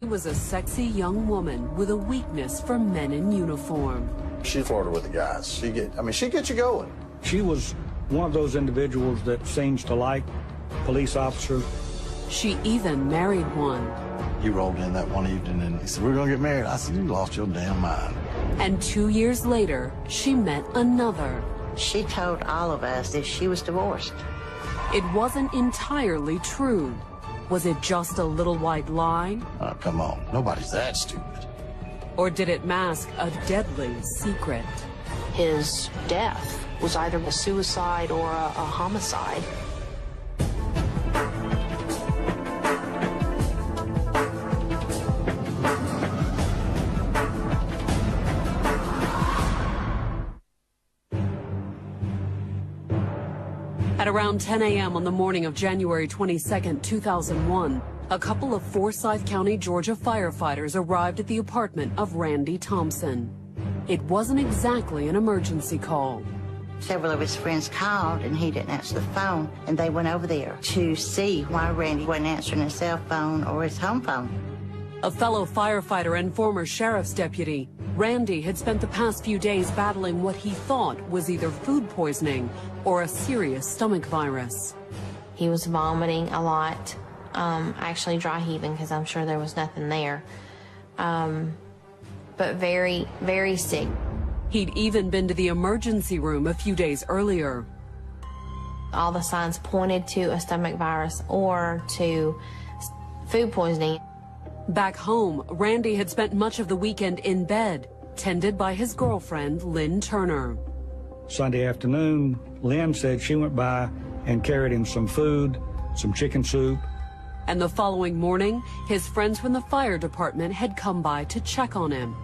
She was a sexy young woman with a weakness for men in uniform. She flirted with the guys. She gets you going. She was one of those individuals that seems to like police officers. She even married one. He rolled in that one evening and he said, "We're gonna get married." I said, "You lost your damn mind." And 2 years later, she met another. She told all of us that she was divorced. It wasn't entirely true. Was it just a little white lie? Oh, come on. Nobody's that stupid. Or did it mask a deadly secret? His death was either a suicide or a homicide. At around 10 a.m. on the morning of January 22, 2001, a couple of Forsyth County, Georgia firefighters arrived at the apartment of Randy Thompson. It wasn't exactly an emergency call. Several of his friends called and he didn't answer the phone, and they went over there to see why Randy wasn't answering his cell phone or his home phone. A fellow firefighter and former sheriff's deputy, Randy had spent the past few days battling what he thought was either food poisoning or a serious stomach virus. He was vomiting a lot, actually dry heaving because I'm sure there was nothing there, but very, very sick. He'd even been to the emergency room a few days earlier. All the signs pointed to a stomach virus or to food poisoning. Back home, Randy had spent much of the weekend in bed, tended by his girlfriend, Lynn Turner. Sunday afternoon, Lynn said she went by and carried him some food, some chicken soup. And the following morning, his friends from the fire department had come by to check on him.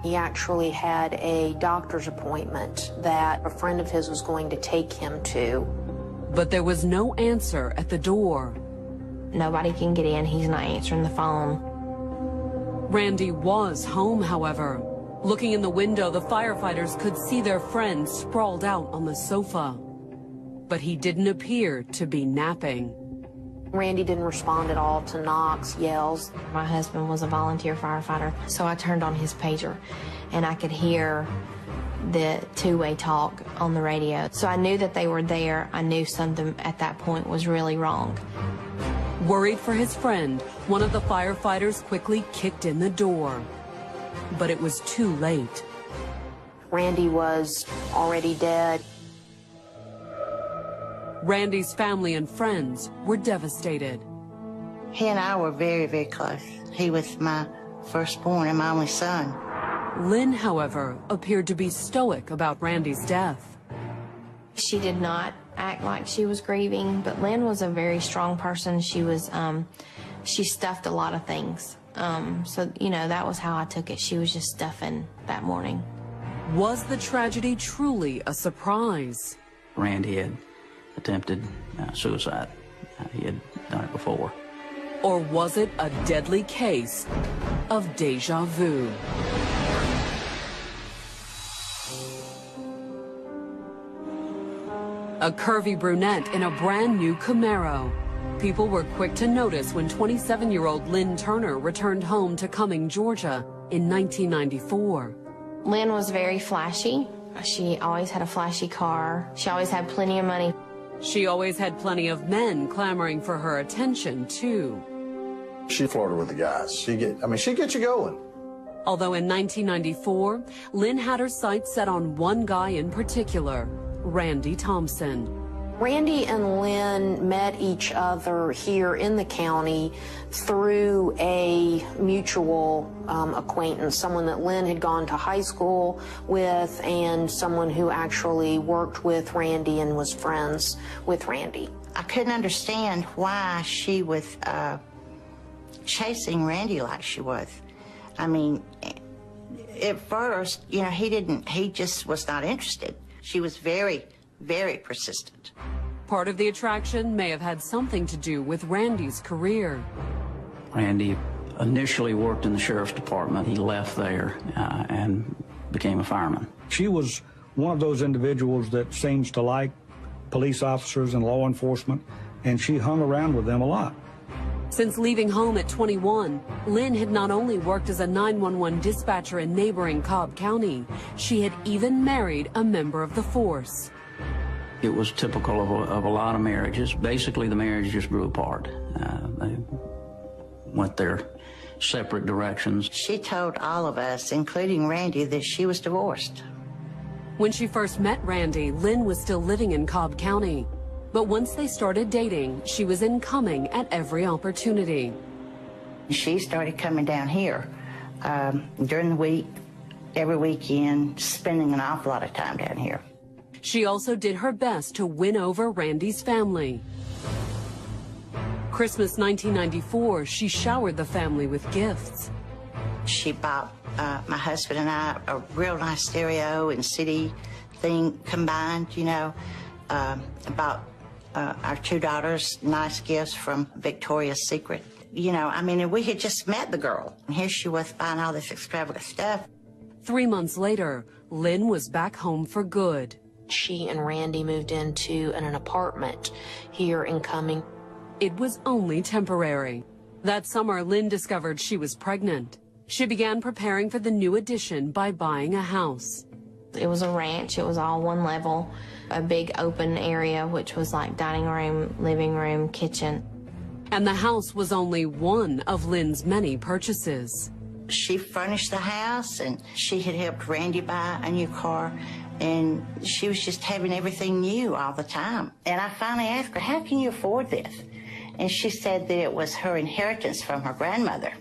He actually had a doctor's appointment that a friend of his was going to take him to. But there was no answer at the door. Nobody can get in. He's not answering the phone. Randy was home, however. Looking in the window, the firefighters could see their friend sprawled out on the sofa. But he didn't appear to be napping. Randy didn't respond at all to knocks, yells. My husband was a volunteer firefighter, so I turned on his pager, and I could hear the two-way talk on the radio. So I knew that they were there. I knew something at that point was really wrong. Worried for his friend, one of the firefighters quickly kicked in the door. But it was too late. Randy was already dead. Randy's family and friends were devastated. He and I were very, very close. He was my firstborn and my only son. Lynn, however, appeared to be stoic about Randy's death. She did not act like she was grieving, but Lynn was a very strong person. She was, she stuffed a lot of things. So, you know, that was how I took it. She was just stuffing that morning. Was the tragedy truly a surprise? Randy had attempted suicide. He had done it before. Or was it a deadly case of deja vu? A curvy brunette in a brand new Camaro. People were quick to notice when 27-year-old Lynn Turner returned home to Cumming, Georgia in 1994. Lynn was very flashy. She always had a flashy car. She always had plenty of money. She always had plenty of men clamoring for her attention, too. She flirted with the guys. She gets you going. Although in 1994, Lynn had her sights set on one guy in particular, Randy Thompson. Randy and Lynn met each other here in the county through a mutual acquaintance, someone that Lynn had gone to high school with and someone who actually worked with Randy and was friends with Randy. I couldn't understand why she was chasing Randy like she was. I mean, at first, you know, he just was not interested. She was very, very persistent. Part of the attraction may have had something to do with Randy's career. Randy initially worked in the sheriff's department. He left there and became a fireman. She was one of those individuals that seems to like police officers and law enforcement, and she hung around with them a lot. Since leaving home at 21, Lynn had not only worked as a 911 dispatcher in neighboring Cobb County, she had even married a member of the force. It was typical of a lot of marriages. Basically, the marriage just grew apart. They went their separate directions. She told all of us, including Randy, that she was divorced. When she first met Randy, Lynn was still living in Cobb County. But once they started dating, she was incoming at every opportunity. She started coming down here during the week, every weekend, spending an awful lot of time down here. She also did her best to win over Randy's family. Christmas 1994, she showered the family with gifts. She bought my husband and I a real nice stereo and CD thing combined, you know. Bought our two daughters nice gifts from Victoria's Secret. You know, I mean, we had just met the girl, and here she was buying all this extravagant stuff. 3 months later, Lynn was back home for good. She and Randy moved into an apartment here in Cumming. It was only temporary. That summer, Lynn discovered she was pregnant. She began preparing for the new addition by buying a house. It was a ranch. It was all one level, a big open area, which was like dining room, living room, kitchen. And the house was only one of Lynn's many purchases. She furnished the house, and she had helped Randy buy a new car, and she was just having everything new all the time. And I finally asked her, how can you afford this? And she said that it was her inheritance from her grandmother.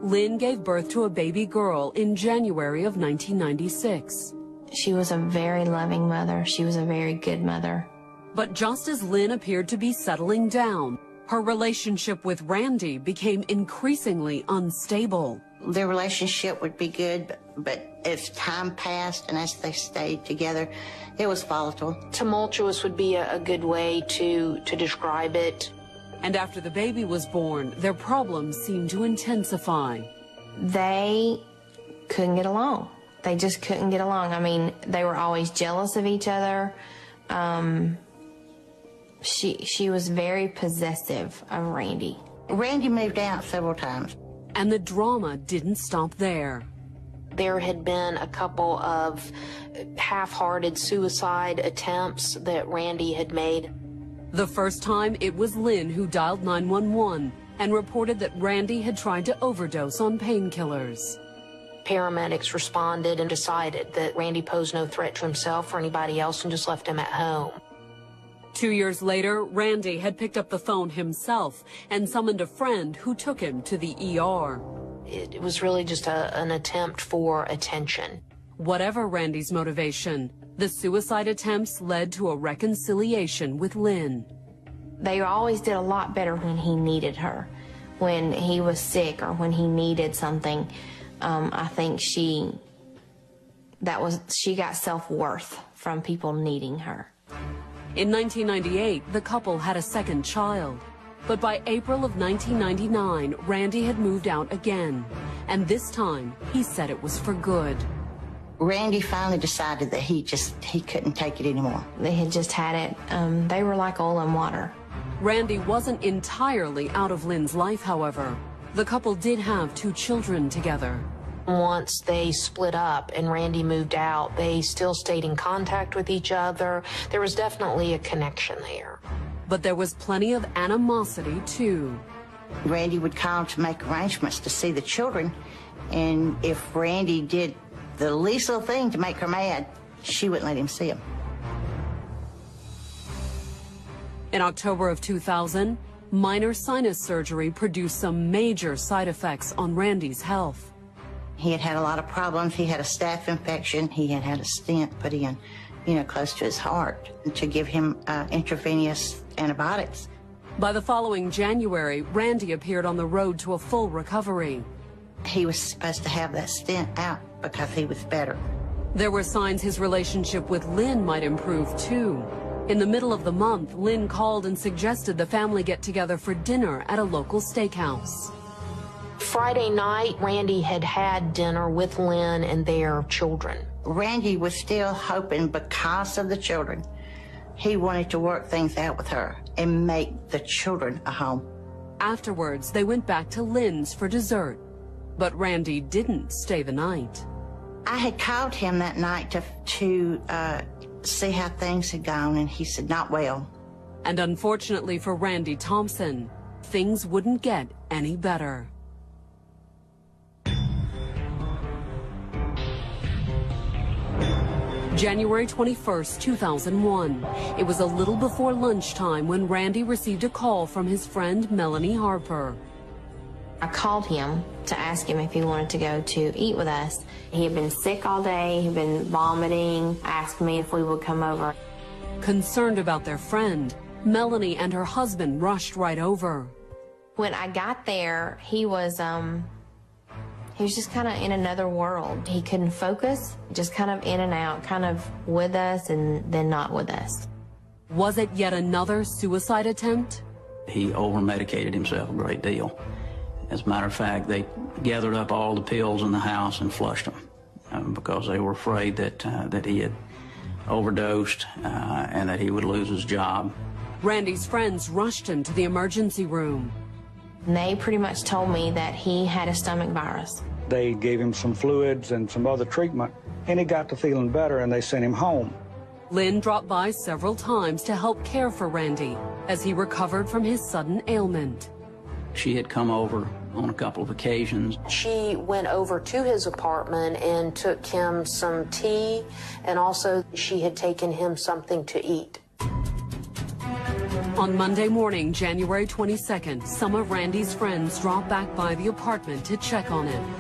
Lynn gave birth to a baby girl in January of 1996. She was a very loving mother. She was a very good mother. But just as Lynn appeared to be settling down, her relationship with Randy became increasingly unstable. Their relationship would be good, but as time passed and as they stayed together, it was volatile. Tumultuous would be a good way to describe it. And after the baby was born, their problems seemed to intensify. They couldn't get along. They just couldn't get along. I mean, they were always jealous of each other. She was very possessive of Randy. Randy moved out several times. And the drama didn't stop there. There had been a couple of half-hearted suicide attempts that Randy had made. The first time, it was Lynn who dialed 911 and reported that Randy had tried to overdose on painkillers. Paramedics responded and decided that Randy posed no threat to himself or anybody else and just left him at home. 2 years later, Randy had picked up the phone himself and summoned a friend who took him to the ER. It was really just an attempt for attention. Whatever Randy's motivation, the suicide attempts led to a reconciliation with Lynn. They always did a lot better when he needed her, when he was sick or when he needed something. I think she got self-worth from people needing her. In 1998, the couple had a second child. But by April of 1999, Randy had moved out again. And this time, he said it was for good. Randy finally decided that he couldn't take it anymore. They had just had it. They were like oil and water. Randy wasn't entirely out of Lynn's life, however. The couple did have 2 children together. Once they split up and Randy moved out, they still stayed in contact with each other. There was definitely a connection there. But there was plenty of animosity, too. Randy would call to make arrangements to see the children, and if Randy did the least little thing to make her mad, she wouldn't let him see them. In October of 2000, minor sinus surgery produced some major side effects on Randy's health. He had had a lot of problems. He had a staph infection. He had had a stent put in, close to his heart to give him intravenous antibiotics. By the following January, Randy appeared on the road to a full recovery. He was supposed to have that stent out because he was better. There were signs his relationship with Lynn might improve, too. In the middle of the month, Lynn called and suggested the family get together for dinner at a local steakhouse. Friday night, Randy had had dinner with Lynn and their children. Randy was still hoping, because of the children, he wanted to work things out with her and make the children a home. Afterwards, they went back to Lynn's for dessert. But Randy didn't stay the night. I had called him that night to see how things had gone, and he said, not well. And unfortunately for Randy Thompson, things wouldn't get any better. January 21st, 2001. It was a little before lunchtime when Randy received a call from his friend Melanie Harper. I called him to ask him if he wanted to go to eat with us. He had been sick all day, he'd been vomiting, asked me if we would come over. Concerned about their friend, Melanie and her husband rushed right over. When I got there, he was just kind of in another world. He couldn't focus, just kind of in and out, kind of with us and then not with us. Was it yet another suicide attempt? He over-medicated himself a great deal. As a matter of fact, they gathered up all the pills in the house and flushed them because they were afraid that he had overdosed and that he would lose his job. Randy's friends rushed him to the emergency room. And they pretty much told me that he had a stomach virus. They gave him some fluids and some other treatment, and he got to feeling better, and they sent him home. Lynn dropped by several times to help care for Randy as he recovered from his sudden ailment. She had come over on a couple of occasions. She went over to his apartment and took him some tea, and also she had taken him something to eat. On Monday morning, January 22nd, some of Randy's friends dropped back by the apartment to check on him.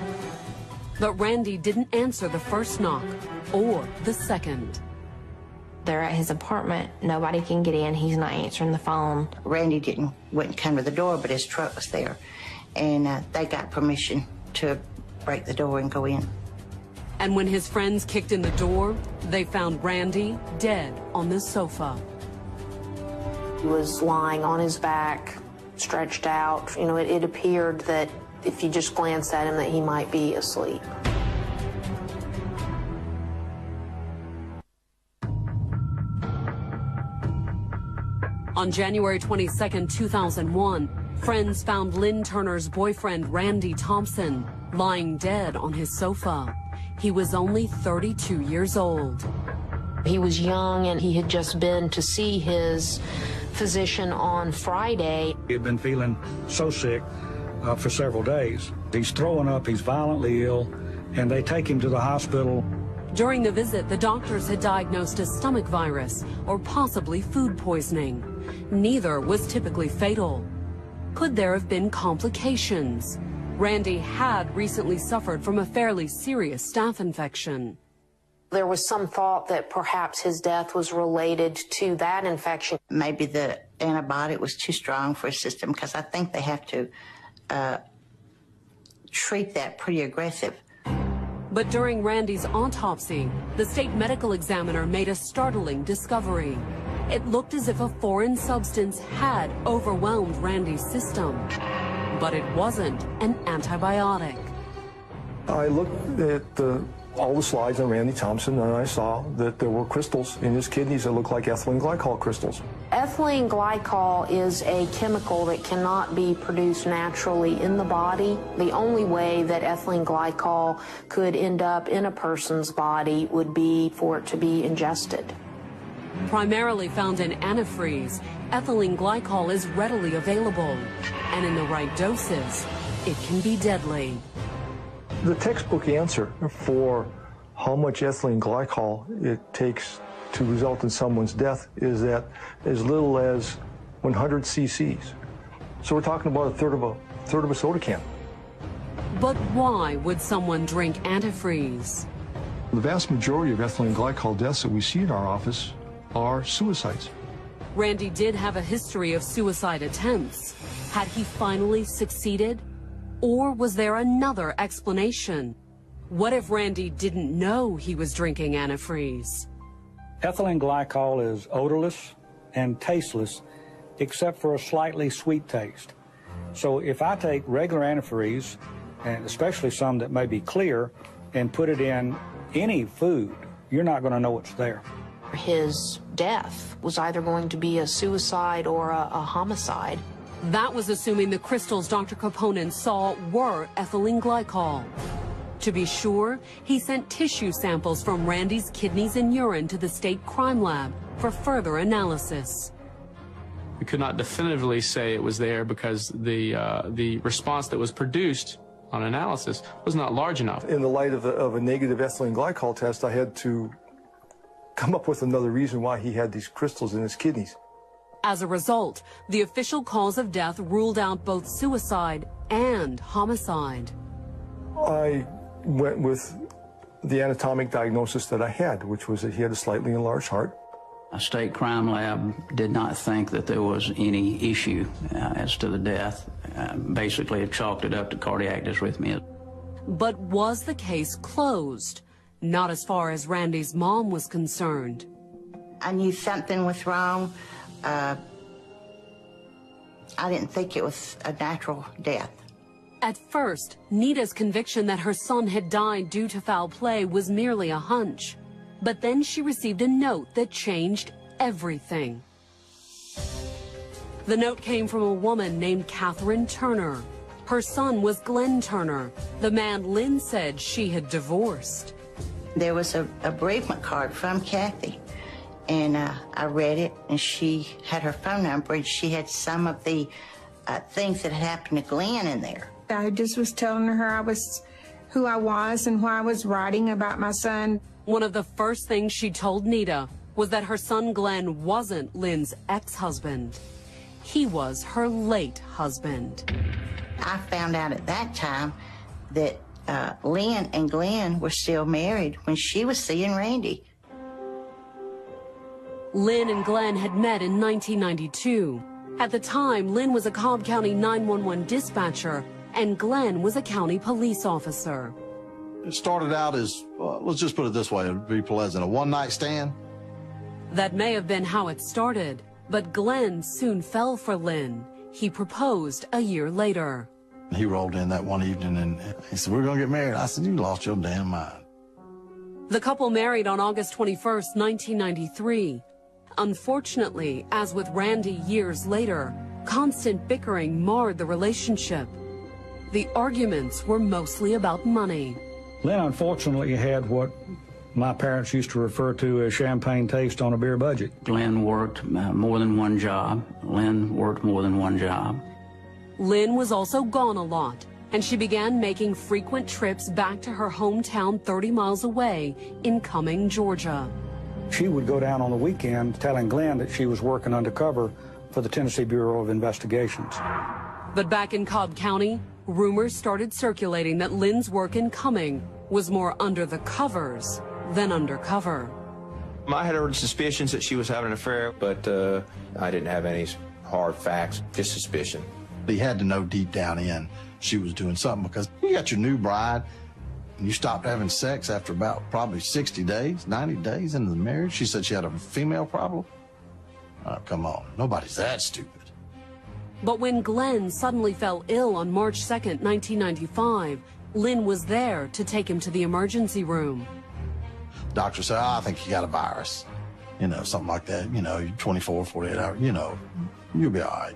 But Randy didn't answer the first knock or the second. They're at his apartment. Nobody can get in. He's not answering the phone. Randy wouldn't come to the door, but his truck was there. And they got permission to break the door and go in. And when his friends kicked in the door, they found Randy dead on the sofa. He was lying on his back, stretched out. You know, it appeared that if you just glanced at him that he might be asleep. On January 22nd, 2001, friends found Lynn Turner's boyfriend, Randy Thompson, lying dead on his sofa. He was only 32 years old. He was young, and he had just been to see his physician on Friday. He had been feeling so sick for several days. He's throwing up, he's violently ill, and they take him to the hospital. During the visit, the doctors had diagnosed a stomach virus or possibly food poisoning. Neither was typically fatal. Could there have been complications? Randy had recently suffered from a fairly serious staph infection. There was some thought that perhaps his death was related to that infection. Maybe the antibiotic was too strong for his system, because I think they have to treat that pretty aggressive. But during Randy's autopsy, the state medical examiner made a startling discovery. It looked as if a foreign substance had overwhelmed Randy's system. But it wasn't an antibiotic. I looked at all the slides on Randy Thompson, and I saw that there were crystals in his kidneys that looked like ethylene glycol crystals. Ethylene glycol is a chemical that cannot be produced naturally in the body. The only way that ethylene glycol could end up in a person's body would be for it to be ingested. Primarily found in antifreeze, ethylene glycol is readily available, and in the right doses, it can be deadly. The textbook answer for how much ethylene glycol it takes to result in someone's death is that as little as 100 cc's. So we're talking about a third of a soda can. But why would someone drink antifreeze? The vast majority of ethylene glycol deaths that we see in our office are suicides. Randy did have a history of suicide attempts. Had he finally succeeded? Or was there another explanation? What if Randy didn't know he was drinking antifreeze? Ethylene glycol is odorless and tasteless, except for a slightly sweet taste. So if I take regular antifreeze, and especially some that may be clear, and put it in any food, you're not going to know it's there. His death was either going to be a suicide or a homicide. That was assuming the crystals Dr. Capone saw were ethylene glycol. To be sure, he sent tissue samples from Randy's kidneys and urine to the state crime lab for further analysis. We could not definitively say it was there because the response that was produced on analysis was not large enough. In the light of a negative ethylene glycol test, I had to come up with another reason why he had these crystals in his kidneys. As a result, the official cause of death ruled out both suicide and homicide. I went with the anatomic diagnosis that I had, which was that he had a slightly enlarged heart. A state crime lab did not think that there was any issue as to the death. Basically, it chalked it up to cardiac dysrhythmia. But was the case closed? Not as far as Randy's mom was concerned. I knew something was wrong. I didn't think it was a natural death. At first, Nita's conviction that her son had died due to foul play was merely a hunch. But then she received a note that changed everything. The note came from a woman named Catherine Turner. Her son was Glenn Turner, the man Lynn said she had divorced. There was a bereavement card from Kathy, and I read it, and she had her phone number, and she had some of the things that had happened to Glenn in there. I just was telling her who I was and why I was writing about my son. One of the first things she told Nita was that her son Glenn wasn't Lynn's ex-husband. He was her late husband. I found out at that time that Lynn and Glenn were still married when she was seeing Randy. Lynn and Glenn had met in 1992. At the time, Lynn was a Cobb County 911 dispatcher, and Glenn was a county police officer. It started out as, let's just put it this way, to be pleasant, a one-night stand. That may have been how it started, but Glenn soon fell for Lynn. He proposed a year later. He rolled in that one evening and he said, "We're going to get married." I said, "You lost your damn mind." The couple married on August 21st, 1993. Unfortunately, as with Randy years later, constant bickering marred the relationship. The arguments were mostly about money. Lynn unfortunately had what my parents used to refer to as champagne taste on a beer budget. Glenn worked more than one job. Lynn worked more than one job. Lynn was also gone a lot, and she began making frequent trips back to her hometown 30 miles away in Cumming, Georgia. She would go down on the weekend telling Glenn that she was working undercover for the Tennessee Bureau of Investigations. But back in Cobb County, rumors started circulating that Lynn's work in Cumming was more under the covers than undercover. I had heard suspicions that she was having an affair, but I didn't have any hard facts, just suspicion. He had to know deep down in she was doing something, because you got your new bride and you stopped having sex after about probably 60 days, 90 days into the marriage. She said she had a female problem. Oh, come on, nobody's that stupid. But when Glenn suddenly fell ill on March 2nd, 1995, Lynn was there to take him to the emergency room. Doctor said, "I think you got a virus." You know, something like that. You know, 24, 48 hours, you know, you'll be all right.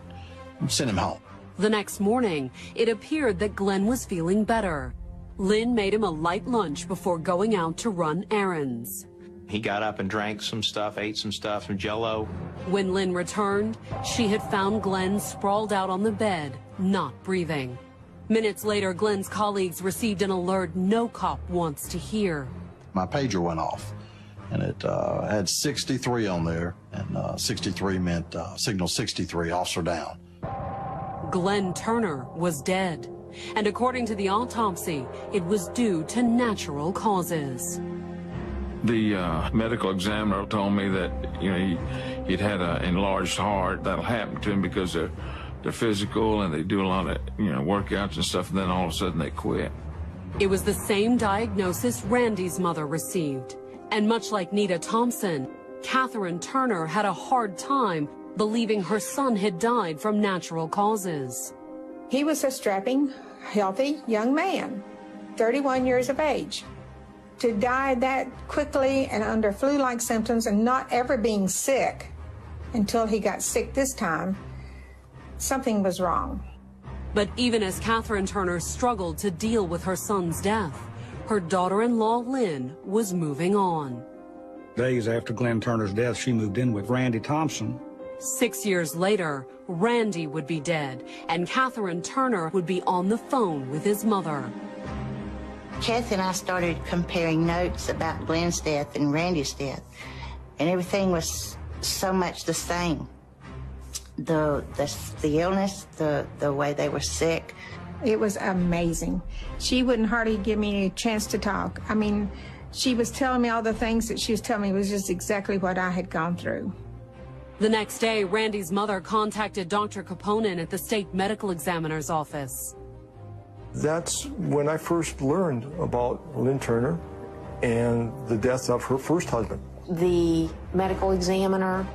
Send him home. The next morning, it appeared that Glenn was feeling better. Lynn made him a light lunch before going out to run errands. He got up and drank some stuff, ate some stuff, some Jell-O. When Lynn returned, she had found Glenn sprawled out on the bed, not breathing. Minutes later, Glenn's colleagues received an alert no cop wants to hear. My pager went off, and it had 63 on there, and 63 meant signal 63, officer down. Glenn Turner was dead, and according to the autopsy, it was due to natural causes. The medical examiner told me that, you know, he'd had an enlarged heart. That'll happen to him because they're physical and they do a lot of, you know, workouts and stuff, and then all of a sudden they quit. It was the same diagnosis Randy's mother received. And much like Nita Thompson, Catherine Turner had a hard time believing her son had died from natural causes. He was a strapping, healthy young man, 31 years of age. To die that quickly and under flu-like symptoms and not ever being sick until he got sick this time, something was wrong. But even as Catherine Turner struggled to deal with her son's death, her daughter-in-law, Lynn, was moving on. Days after Glenn Turner's death, she moved in with Randy Thompson. 6 years later, Randy would be dead, and Catherine Turner would be on the phone with his mother. Kathy and I started comparing notes about Glenn's death and Randy's death, and everything was so much the same. The illness, the way they were sick. It was amazing. She wouldn't hardly give me any chance to talk. I mean, she was telling me all the things that she was telling me was just exactly what I had gone through. The next day, Randy's mother contacted Dr. Kaponen at the state medical examiner's office. That's when I first learned about Lynn Turner and the death of her first husband. The medical examiner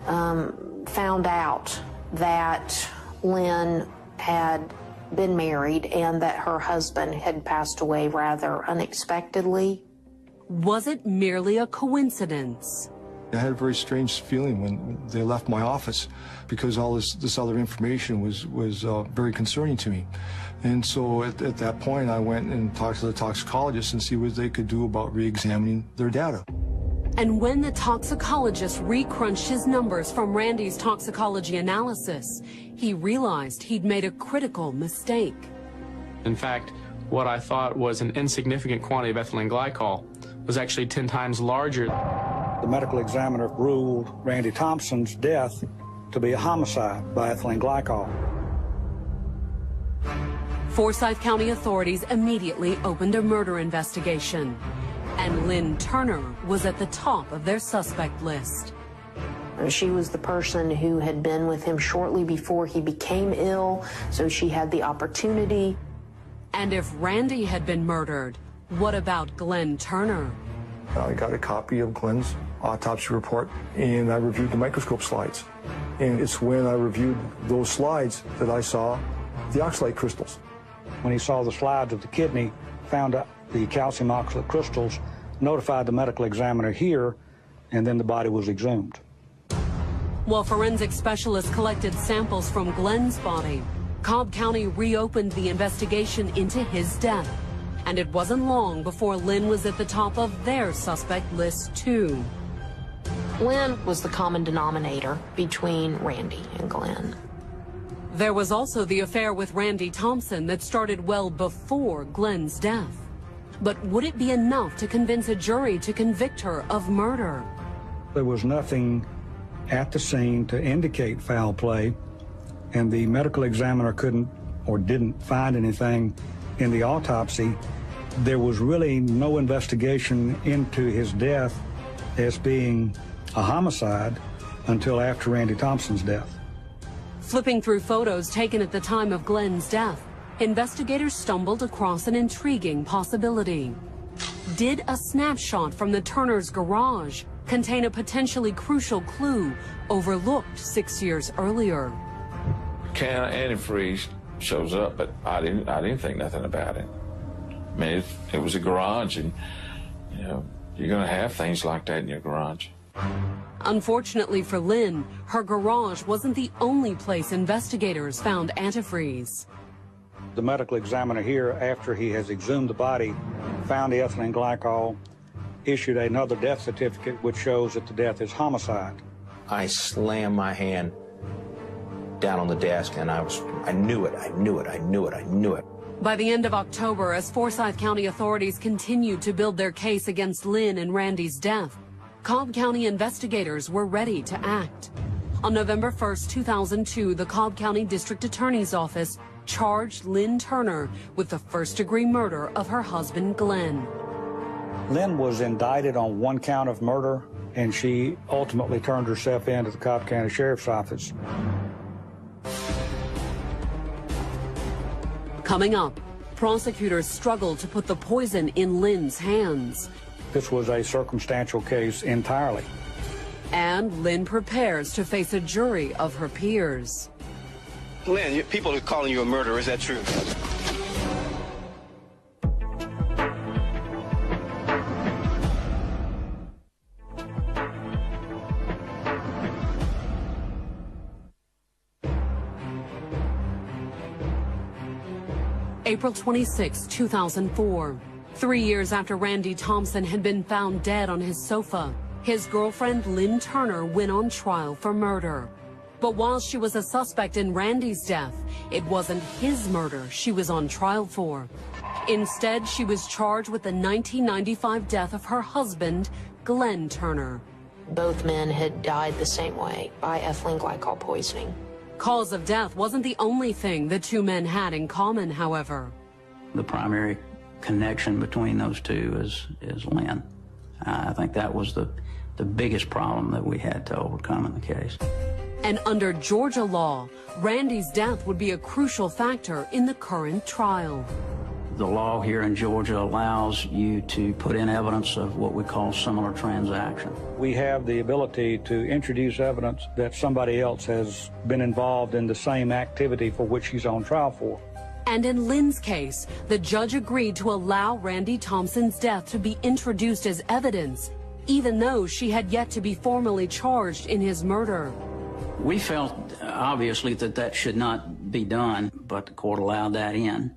found out that Lynn had been married and that her husband had passed away rather unexpectedly. Was it merely a coincidence? I had a very strange feeling when they left my office because all this other information was very concerning to me. And so at that point, I went and talked to the toxicologist and see what they could do about re-examining their data. And when the toxicologist recrunched his numbers from Randy's toxicology analysis, he realized he'd made a critical mistake. In fact, what I thought was an insignificant quantity of ethylene glycol was actually 10 times larger. The medical examiner ruled Randy Thompson's death to be a homicide by ethylene glycol. Forsyth County authorities immediately opened a murder investigation, and Lynn Turner was at the top of their suspect list. She was the person who had been with him shortly before he became ill, so she had the opportunity. And if Randy had been murdered, what about Glenn Turner? I got a copy of Glenn's autopsy report, and I reviewed the microscope slides. And it's when I reviewed those slides that I saw the oxalate crystals. When he saw the slides of the kidney, found out the calcium oxalate crystals, notified the medical examiner here, and then the body was exhumed. While forensic specialists collected samples from Glenn's body, Cobb County reopened the investigation into his death. And it wasn't long before Lynn was at the top of their suspect list, too. Lynn was the common denominator between Randy and Glenn. There was also the affair with Randy Thompson that started well before Glenn's death. But would it be enough to convince a jury to convict her of murder? There was nothing at the scene to indicate foul play, and the medical examiner couldn't or didn't find anything in the autopsy. There was really no investigation into his death as being a homicide until after Randy Thompson's death. Flipping through photos taken at the time of Glenn's death, investigators stumbled across an intriguing possibility. Did a snapshot from the Turners' garage contain a potentially crucial clue overlooked 6 years earlier? Can of antifreeze shows up, but I didn't think nothing about it. I mean, it was a garage, and you know, you're going to have things like that in your garage. Unfortunately for Lynn, her garage wasn't the only place investigators found antifreeze. The medical examiner here, after he has exhumed the body, found the ethylene glycol, issued another death certificate which shows that the death is homicide. I slammed my hand down on the desk, and I knew it. By the end of October, as Forsyth County authorities continued to build their case against Lynn and Randy's death, Cobb County investigators were ready to act. On November 1st, 2002, the Cobb County District Attorney's Office charged Lynn Turner with the first-degree murder of her husband, Glenn. Lynn was indicted on 1 count of murder, and she ultimately turned herself in to the Cobb County Sheriff's Office. Coming up, prosecutors struggled to put the poison in Lynn's hands. This was a circumstantial case entirely. And Lynn prepares to face a jury of her peers. Lynn, people are calling you a murderer. Is that true? April 26, 2004. 3 years after Randy Thompson had been found dead on his sofa, his girlfriend Lynn Turner went on trial for murder. But while she was a suspect in Randy's death, it wasn't his murder she was on trial for. Instead, she was charged with the 1995 death of her husband, Glenn Turner. Both men had died the same way, by ethylene glycol poisoning. Cause of death wasn't the only thing the two men had in common, however. The primary connection between those two is Lynn. I think that was the biggest problem that we had to overcome in the case. And under Georgia law, Randy's death would be a crucial factor in the current trial. The law here in Georgia allows you to put in evidence of what we call similar transaction. We have the ability to introduce evidence that somebody else has been involved in the same activity for which he's on trial for. And in Lynn's case, the judge agreed to allow Randy Thompson's death to be introduced as evidence, even though she had yet to be formally charged in his murder. We felt, obviously, that should not be done, but the court allowed that in.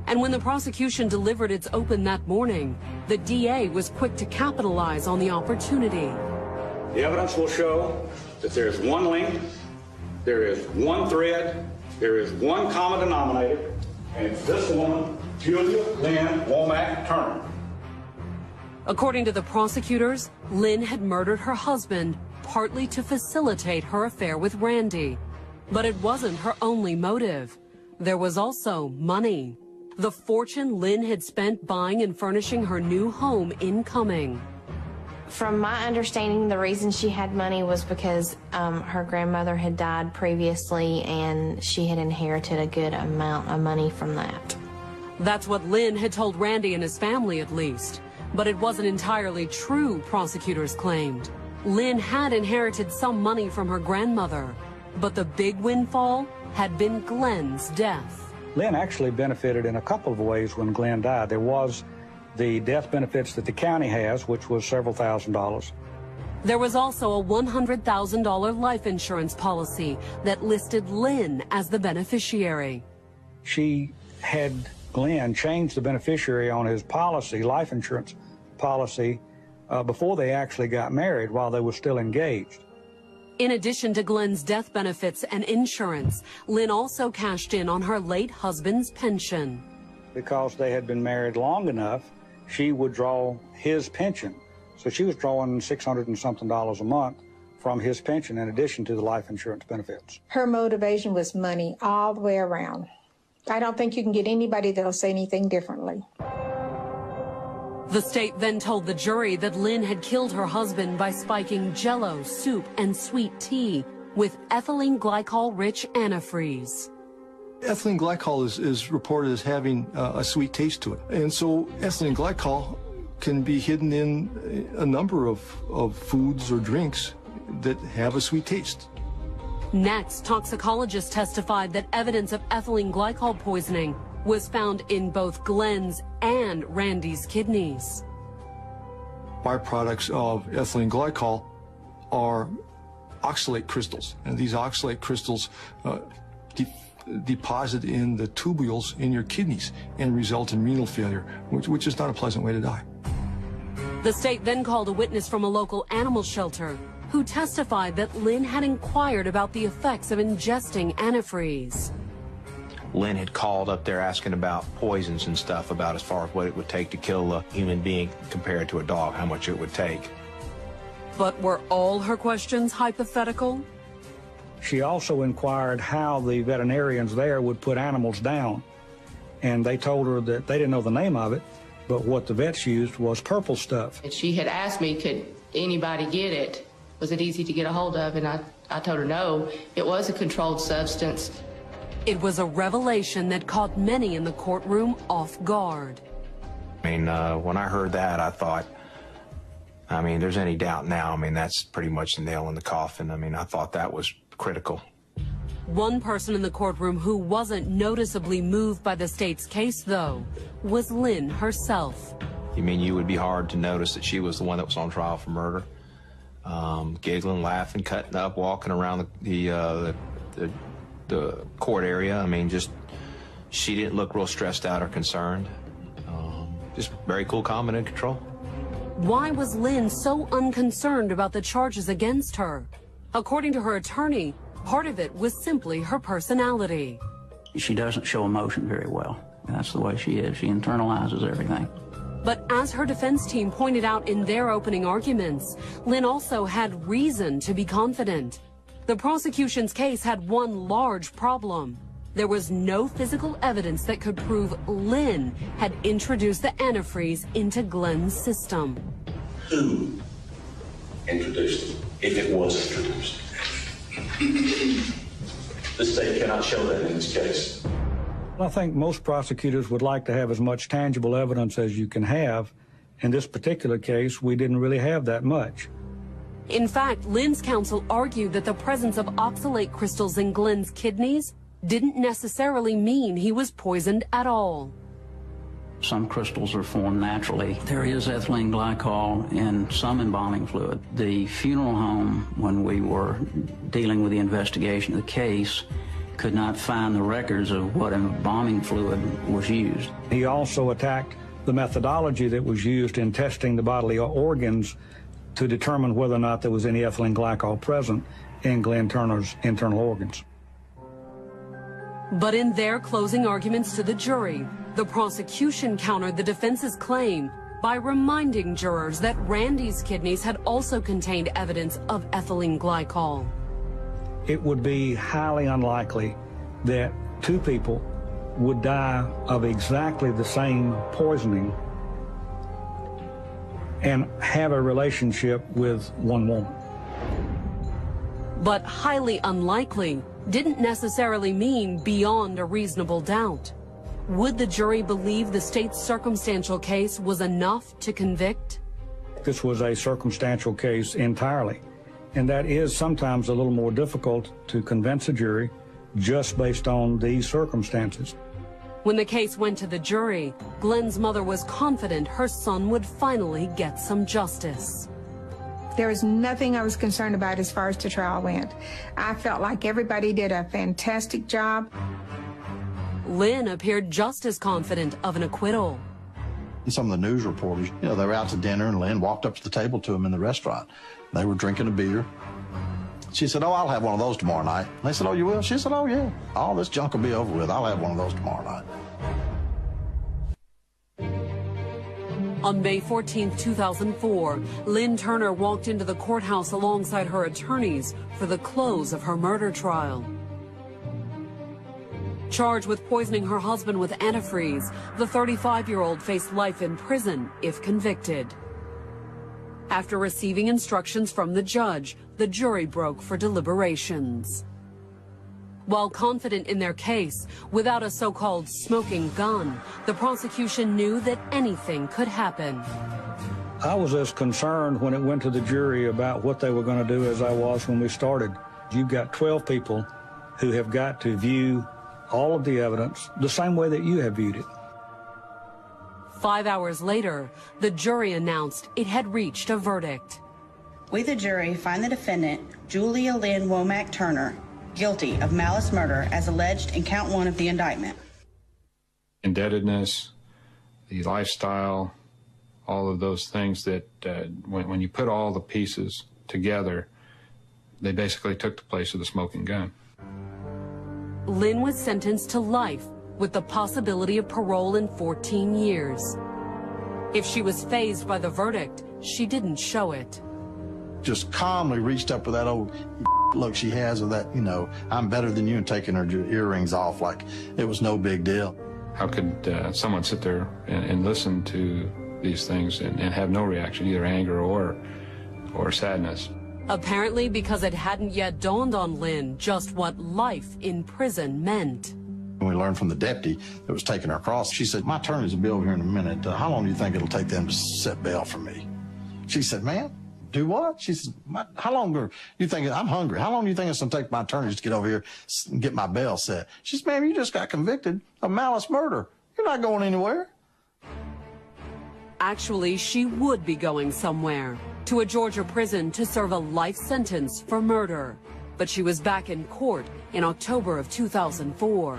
And when the prosecution delivered its open that morning, the DA was quick to capitalize on the opportunity. The evidence will show that there is one link, there is one thread, there is one common denominator, and it's this woman, Julia Lynn Womack Turner. According to the prosecutors, Lynn had murdered her husband partly to facilitate her affair with Randy. But it wasn't her only motive. There was also money. The fortune Lynn had spent buying and furnishing her new home incoming. From my understanding, the reason she had money was because her grandmother had died previously and she had inherited a good amount of money from that. That's what Lynn had told Randy and his family, at least. But it wasn't entirely true, prosecutors claimed. Lynn had inherited some money from her grandmother, but the big windfall had been Glenn's death. Lynn actually benefited in a couple of ways when Glenn died. There was the death benefits that the county has, which was several $1,000s. There was also a $100,000 life insurance policy that listed Lynn as the beneficiary. She had Glenn change the beneficiary on his policy, life insurance policy, before they actually got married, while they were still engaged. In addition to Glenn's death benefits and insurance, Lynn also cashed in on her late husband's pension. Because they had been married long enough, she would draw his pension. So she was drawing $600 and something a month from his pension in addition to the life insurance benefits. Her motivation was money all the way around. I don't think you can get anybody that'll say anything differently. The state then told the jury that Lynn had killed her husband by spiking Jell-O, soup, and sweet tea with ethylene glycol-rich antifreeze. Ethylene glycol is reported as having a sweet taste to it. And so ethylene glycol can be hidden in a number of foods or drinks that have a sweet taste. Next, toxicologists testified that evidence of ethylene glycol poisoning was found in both Glenn's and Randy's kidneys. Byproducts of ethylene glycol are oxalate crystals, and these oxalate crystals deposit in the tubules in your kidneys and result in renal failure, which is not a pleasant way to die. The state then called a witness from a local animal shelter who testified that Lynn had inquired about the effects of ingesting antifreeze. Lynn had called up there asking about poisons and stuff, about as far as what it would take to kill a human being compared to a dog, how much it would take. But were all her questions hypothetical? She also inquired how the veterinarians there would put animals down. And they told her that they didn't know the name of it, but what the vets used was purple stuff. She had asked me, could anybody get it? Was it easy to get a hold of? And I told her no, it was a controlled substance. It was a revelation that caught many in the courtroom off guard. I mean, when I heard that, I thought, I mean, there's any doubt now, I mean, that's pretty much the nail in the coffin. I mean, I thought that was critical. One person in the courtroom who wasn't noticeably moved by the state's case, though, was Lynn herself. You mean you would be hard to notice that she was the one that was on trial for murder? Giggling, laughing, cutting up, walking around the court area. I mean, just She didn't look real stressed out or concerned. Just very cool, calm, and in control. Why was Lynn so unconcerned about the charges against her? According to her attorney, part of it was simply her personality. She doesn't show emotion very well. That's the way she is. She internalizes everything. But as her defense team pointed out in their opening arguments, Lynn also had reason to be confident. The prosecution's case had one large problem. There was no physical evidence that could prove Lynn had introduced the antifreeze into Glenn's system. Who introduced it, if it was introduced? The state cannot show that in this case. I think most prosecutors would like to have as much tangible evidence as you can have. In this particular case, we didn't really have that much. In fact, Lynn's counsel argued that the presence of oxalate crystals in Glenn's kidneys didn't necessarily mean he was poisoned at all. Some crystals are formed naturally. There is ethylene glycol in some embalming fluid. The funeral home, when we were dealing with the investigation of the case, could not find the records of what embalming fluid was used. He also attacked the methodology that was used in testing the bodily organs to determine whether or not there was any ethylene glycol present in Glenn Turner's internal organs. But in their closing arguments to the jury, the prosecution countered the defense's claim by reminding jurors that Randy's kidneys had also contained evidence of ethylene glycol. It would be highly unlikely that two people would die of exactly the same poisoning and have a relationship with one woman. But highly unlikely didn't necessarily mean beyond a reasonable doubt. Would the jury believe the state's circumstantial case was enough to convict? This was a circumstantial case entirely, and that is sometimes a little more difficult to convince a jury just based on these circumstances. When the case went to the jury, Glenn's mother was confident her son would finally get some justice. There was nothing I was concerned about as far as the trial went. I felt like everybody did a fantastic job. Lynn appeared just as confident of an acquittal. Some of the news reporters, they were out to dinner and Lynn walked up to the table to him in the restaurant. They were drinking a beer. She said, "Oh, I'll have one of those tomorrow night." And they said, "Oh, you will?" She said, "Oh, yeah. All this junk will be over with. I'll have one of those tomorrow night." On May 14, 2004, Lynn Turner walked into the courthouse alongside her attorneys for the close of her murder trial. Charged with poisoning her husband with antifreeze, the 35-year-old faced life in prison if convicted. After receiving instructions from the judge, the jury broke for deliberations. While confident in their case, without a so-called smoking gun, the prosecution knew that anything could happen. I was as concerned when it went to the jury about what they were going to do as I was when we started. You've got 12 people who have got to view all of the evidence the same way that you have viewed it. 5 hours later, the jury announced it had reached a verdict. We, the jury, find the defendant, Julia Lynn Womack Turner, guilty of malice murder as alleged in count 1 of the indictment. Indebtedness, the lifestyle, all of those things that when you put all the pieces together, they basically took the place of the smoking gun. Lynn was sentenced to life with the possibility of parole in 14 years. If she was fazed by the verdict, she didn't show it. Just calmly reached up with that old look she has of that, I'm better than you, and taking her earrings off like it was no big deal. How could someone sit there and listen to these things and have no reaction, either anger or sadness? Apparently because it hadn't yet dawned on Lynn just what life in prison meant. When we learned from the deputy that was taking her across, she said, "My attorneys will be over here in a minute. How long do you think it'll take them to set bail for me?" She said, "Ma'am, do what?" She said, "How long do you think, I'm hungry. How long do you think it's going to take my attorneys to get over here and get my bail set?" She said, "Ma'am, you just got convicted of malice murder. You're not going anywhere." Actually, she would be going somewhere, to a Georgia prison to serve a life sentence for murder. But she was back in court in October of 2004.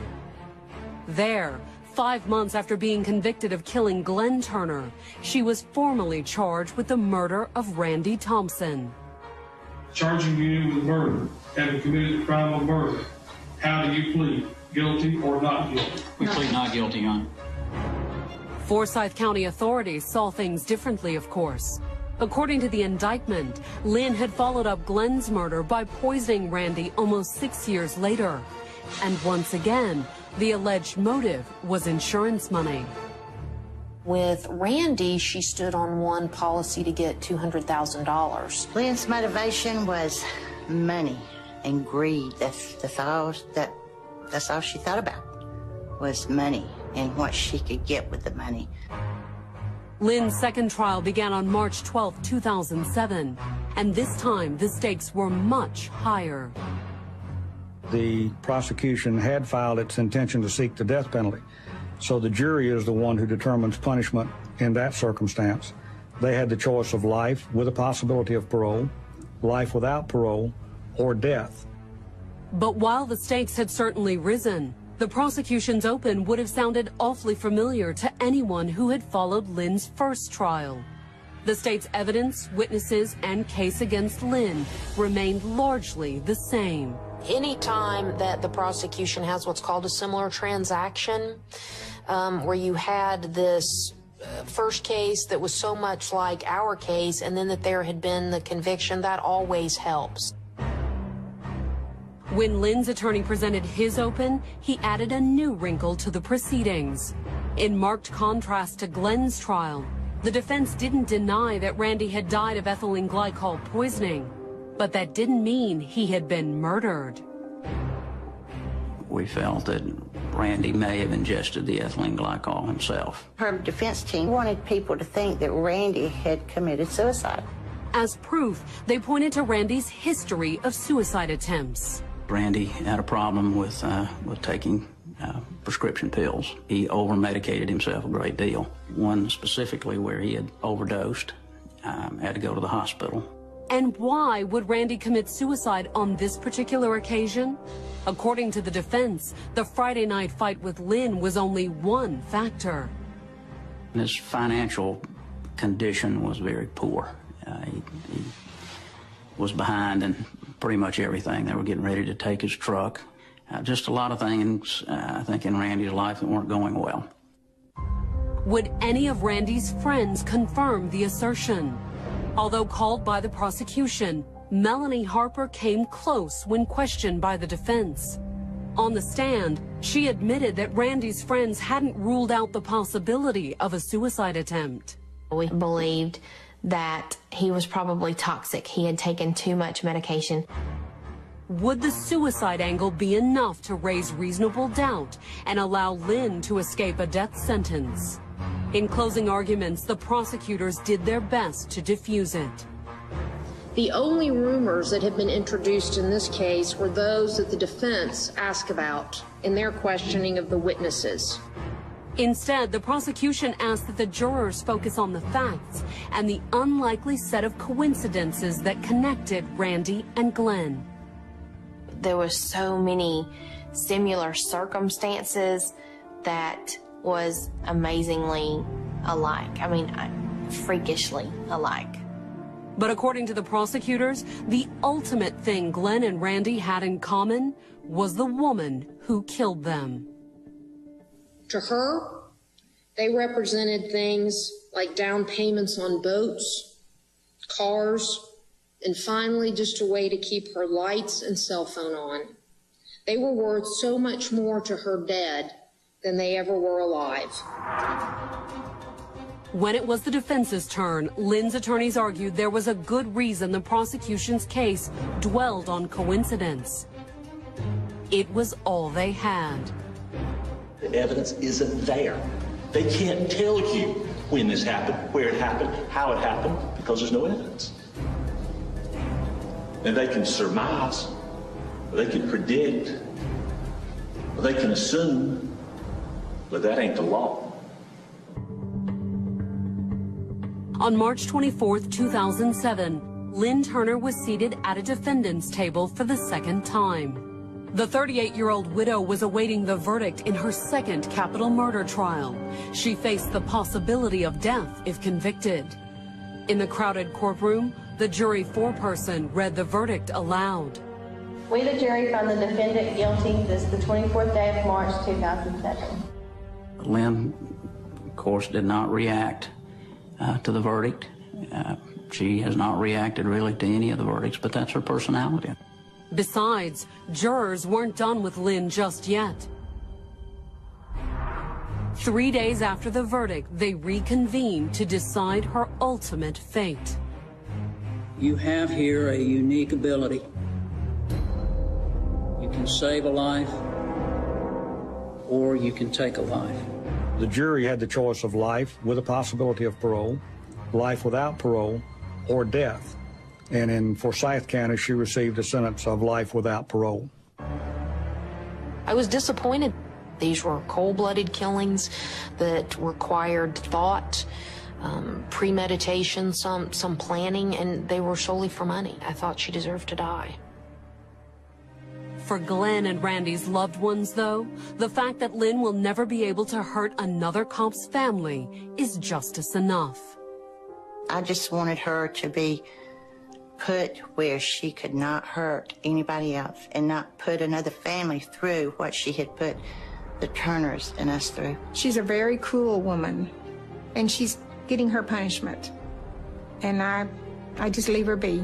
There, 5 months after being convicted of killing Glenn Turner, she was formally charged with the murder of Randy Thompson. Charging you with murder, having committed the crime of murder. How do you plead? Guilty or not guilty? We plead not guilty, Your Honor. Forsyth County authorities saw things differently, of course. According to the indictment, Lynn had followed up Glenn's murder by poisoning Randy almost 6 years later. And once again, the alleged motive was insurance money. With Randy, she stood on one policy to get $200,000. Lynn's motivation was money and greed. That's all she thought about, was money and what she could get with the money. Lynn's second trial began on March 12, 2007, and this time the stakes were much higher. The prosecution had filed its intention to seek the death penalty, so the jury is the one who determines punishment in that circumstance. They had the choice of life with a possibility of parole, life without parole, or death. But while the stakes had certainly risen, the prosecution's open would have sounded awfully familiar to anyone who had followed Lynn's first trial. The state's evidence, witnesses, and case against Lynn remained largely the same. Anytime that the prosecution has what's called a similar transaction, where you had this first case that was so much like our case, and then that there had been the conviction, that always helps. When Lynn's attorney presented his open, he added a new wrinkle to the proceedings. In marked contrast to Glenn's trial, the defense didn't deny that Randy had died of ethylene glycol poisoning, but that didn't mean he had been murdered. We felt that Randy may have ingested the ethylene glycol himself. Her defense team wanted people to think that Randy had committed suicide. As proof, they pointed to Randy's history of suicide attempts. Randy had a problem with taking prescription pills. He over-medicated himself a great deal. One specifically where he had overdosed, had to go to the hospital. And why would Randy commit suicide on this particular occasion? According to the defense, the Friday night fight with Lynn was only one factor. His financial condition was very poor. He was behind in pretty much everything. They were getting ready to take his truck. Just a lot of things, I think, in Randy's life that weren't going well. Would any of Randy's friends confirm the assertion? Although called by the prosecution, Melanie Harper came close when questioned by the defense. On the stand, she admitted that Randy's friends hadn't ruled out the possibility of a suicide attempt. We believed that he was probably toxic. He had taken too much medication. Would the suicide angle be enough to raise reasonable doubt and allow Lynn to escape a death sentence? In closing arguments, the prosecutors did their best to defuse it. The only rumors that have been introduced in this case were those that the defense asked about in their questioning of the witnesses. Instead, the prosecution asked that the jurors focus on the facts and the unlikely set of coincidences that connected Randy and Glenn. There were so many similar circumstances that was amazingly alike. I mean, freakishly alike. But according to the prosecutors, the ultimate thing Glenn and Randy had in common was the woman who killed them. To her, they represented things like down payments on boats, cars, and finally just a way to keep her lights and cell phone on. They were worth so much more to her dead than they ever were alive. When it was the defense's turn, Lynn's attorneys argued there was a good reason the prosecution's case dwelled on coincidence. It was all they had. The evidence isn't there. They can't tell you when this happened, where it happened, how it happened, because there's no evidence. And they can surmise, or they can predict, or they can assume, but that ain't the law. On March 24, 2007, Lynn Turner was seated at a defendant's table for the second time. The 38-year-old widow was awaiting the verdict in her second capital murder trial. She faced the possibility of death if convicted. In the crowded courtroom, the jury foreperson read the verdict aloud. We, the jury, find the defendant guilty this the 24th day of March, 2007. Lynn, of course, did not react to the verdict. She has not reacted really to any of the verdicts, but that's her personality. Besides, jurors weren't done with Lynn just yet. 3 days after the verdict, they reconvened to decide her ultimate fate. You have here a unique ability. You can save a life, or you can take a life. The jury had the choice of life with a possibility of parole, life without parole, or death. And in Forsyth County, she received a sentence of life without parole. I was disappointed. These were cold-blooded killings that required thought, premeditation, some planning, and they were solely for money. I thought she deserved to die. For Glenn and Randy's loved ones, though, the fact that Lynn will never be able to hurt another cop's family is justice enough. I just wanted her to be put where she could not hurt anybody else and not put another family through what she had put the Turners and us through. She's a very cruel woman, and she's getting her punishment. And I just leave her be.